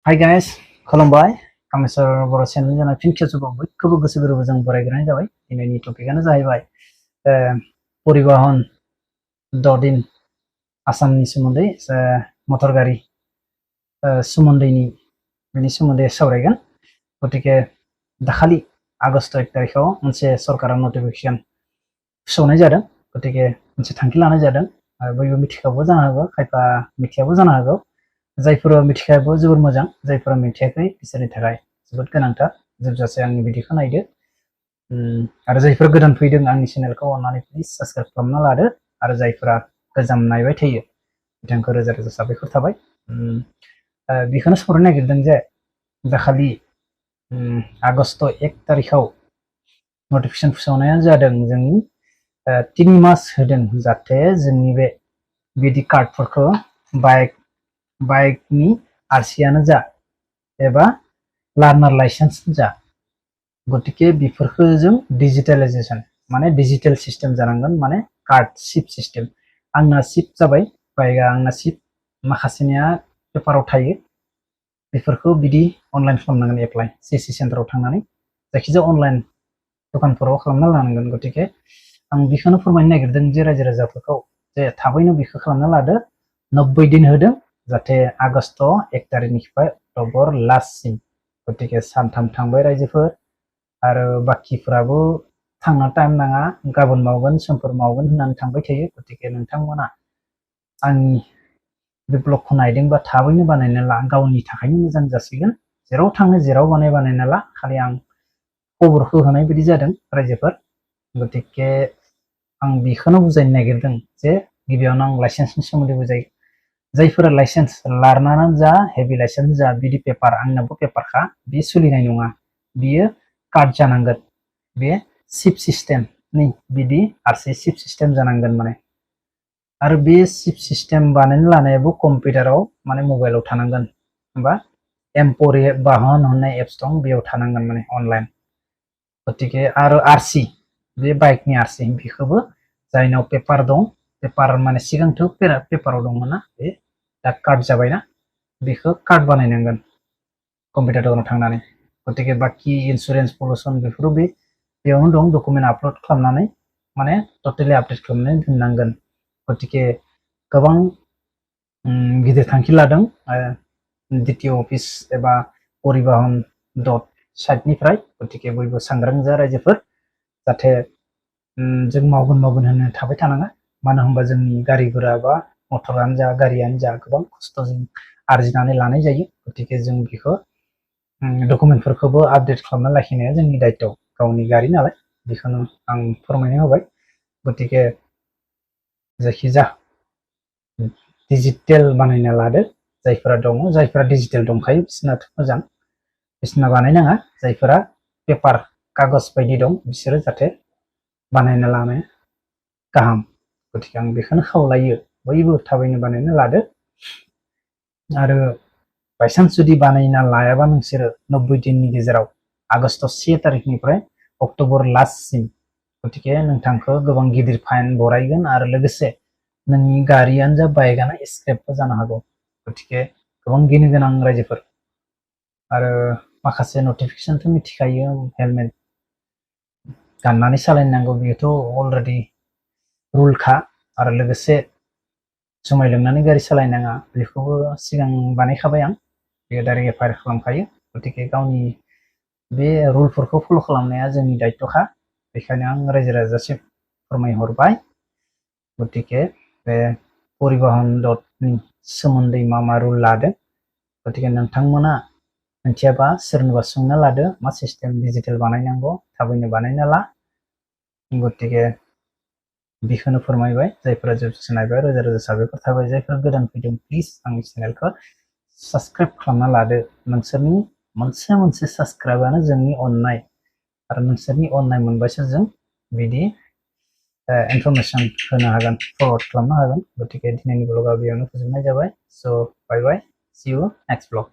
Hi guys, खुलुमबाय कामेश्वर बर' channel जोंना फिन खेबसेबाव बयखौबो गोसो गोरबोजों बरायग्रोनाय जाबाय। दिनैनि टपिकआनो जाहैबाय परिबहन ददिन आसामनि सोमोन्दै मटर गारि सोमोन्दैनि बेनि सोमोन्दै सावरायगोन। गतिके दाखालि आगस्ट 1 तारिखआव मोनसे सरकारा नटिफिकेशन फोसावनाय जादों। गतिके मोनसे थांखि लानाय जादों। बयबो मिथिखागौ जानो हागौ, खायफा मिथियाबो जानो हागौ। जायफोरा मिथिखायाबो जोबोर मोजां, जायफोरा मिथियाखै बिसोरनि थाखाय जोबोद गोनांथार। जोबजासे आंनि भिडिअखौ नायदो। आरो जायफोरा गोदान फैदों आंनि चेनेलखौ अन्नानै प्लिज साबस्क्राइब खालामना लादो। आरो जायफोरा गोजाम नायबाय थायो बिथांखौ रोजा रोजा साबायखर थाबाय। बेखौनो सावरायनो नागिरदों जे दाखालि आगस्ट 1 तारिखआव नटिफिकेशन फोसावनाया जादों। जोंनि 3 मास होदों जाहाथे जोंनि बे बिदि कार्डफोरखौ बाइकनि आरसियानो जा एबा लार्नार लाइसेन्स जा, गतिके बेफोरखौ जों डिजिटेलाइजेशन माने डिजिटेल सिस्टेम जानांगोन। माने कार्ड सिप सिस्टेम। आंना सिप जाबाय, बाइकआ आंना सिप, माखासेनिया पेपाराव थायो। बेफोरखौ बिदि अनलाइन खालामनांगोन, एप्लाइ सिसि सेन्टाराव थांनानै जायखिजाया अनलाइन दखानफोराव खालामना लानांगोन। गतिके आं बेखौनो फोरमायनो नागिरदों जे रायजो राजाफोरखौ जे थाबैनो बेखौ खालामना लादो। 90 दिन होदों जाहाथे आगस्ट 1 तारिखनिफ्राय अक्ट'बर लास्टसिम। गतिके सानथाम थांबाय रायजोफोर, आरो बाखिफोराबो थांनो टाइम नाङा, गाबोन मावगोन समफोर मावगोन होननानै थांबाय थायो। गतिके नोंथांमोना आंनि बे ब्लगखौ नायदोंबा थाबैनो बानायना ला, गावनि थाखायनो मोजां जासिगोन। जेराव थाङो जेराव बानायना ला, खालि आं खबरखौ होनाय बायदि जादों रायजोफोर। गतिके आं बेखौनो बुजायनो नागिरदों जे गिबियावनो आं लाइसेन्सनि सोमोन्दै बुजायो। जायफोरा लाइसेन्स लार्नारानो जा हेभि लाइसेन्स जा बिदि पेपार, आंनाबो पेपारखा, बे सोलिनाय नङा। बियो कार्ड जानांगोन। बे सिप सिस्टेमनि बिदि आरसि सिप सिस्टेम जानांगोन माने। आरो बे सिप सिस्टेम बानायनो लानायाबो कम्पिउटाराव माने मबाइलाव थानांगोन। होमबा एम्परि बाहन होननाय एप्स दं, बेयाव थानांगोन माने अनलाइन। गतिके आरो आरसि, बे बाइकनि आरसि, बेखौबो जायनाव पेपार दं, पेपार माने सिगांथ' पेपाराव दंमोन ना, बे दा कार्ड जाबायना, बेखौ कार्ड बानायनांगोन कम्पिउटार दखानाव थांनानै। गतिके बाखि इन्सुरेन्स पलिउसन बेफोरो बेयावनो दं, डकुमेन्ट आपल'ड खालामनानै माने टटेलि आपडेट खालामनानै दोननांगोन। गतिके गोबां गिदिर थांखि लादों डिटिअ अफिस एबा परिबहन डट साइटनिफ्राय। गतिके बयबो सांग्रां जा रायजोफोर, जाहाथे जों मावगोन होननानै थाबाय थानाङा। मानो होनबा जोंनि गारि गुरा बा मटरानो जा गारियानो जा गोबां खस्थ'जों आरजिनानै लानाय जायो। गतिके जों बेखौ डकुमेन्टफोरखौबो आपडेट खालामना लाखिनाया जोंनि दायित्व, गावनि गारि नालाय। बेखौनो आं फोरमायना होबाय। गतिके जायखिजाया डिजिटेल बानायना लादो। जायफोरा दङ, जायफोरा डिजिटेल दंखायो बिसोरनाथ' मोजां, बिसोरना बानायनाङा। जायफोरा पेपार कागज बायदि दं बिसोरो जाहाथे बानायना लानाया गाहाम। गतिके आं बेखौनो खावलायो, बयबो थाबैनो बानायना लादो। आरो बायसान्स जुदि बानायना लायाबा नोंसोरो 90 दिननि गेजेराव आगस्ट 1 तारिखनिफ्राय अक्ट'बर लास्टसिम, गतिके नोंथांखौ गोबां गिदिर फाइन बरायगोन। आरो लोगोसे नोंनि गारियानो जा बाइकआनो स्क्रेपबो जानो हागौ। गतिके गोबां गिनो गोनां रायजोफोर। आरो माखासे नटिफिकेशनथ' मिथिखायो, हेलमेट गाननानै सालायनांगौ, बेथ' अलरेडि रुलखा। आरो लोगोसे जुमाय लोंनानै गारि सालायनाङा, बेखौबो सिगां बानायखाबाय आं, बेयो डाइरेक्ट एफआइआर खालामखायो। गतिके गावनि बे रुलफोरखौ फल' खालामनाया जोंनि दायित्वखा। बेखायनो आं रायजो राजासिम फोरमायहरबाय। गतिके बे परिबहन डटनि सोमोन्दै मा रुल लादों, गतिके नोंथांमोना मिथियाबा सोरनोबा सोंना लादो मा सिस्टेम डिजिटेल बानायनांगौ, थाबैनो बानायना ला। गतिके बेखौनो फोरमायबाय। जायफोरा जोबजासे नायबाय रोजा रोजा साबायखर थाबाय। जायफोरा गोदान फैदों प्लिज आंनि चेनेलखौ साबस्क्राइब खालामना लादो। नोंसोरनि मोनसे साबस्क्राइबानो जोंनि अननाय, आरो नोंसोरनि अननाय मोनबासो जों बिदि इनफरमेशन होनो हागोन, फरवार्ड खालामनो हागोन। गतिके दिनैनि ब्लगआ बेयावनो फोजोबनाय जाबाय। स' बाय बाय, सि इउ नेक्स्ट ब्लग।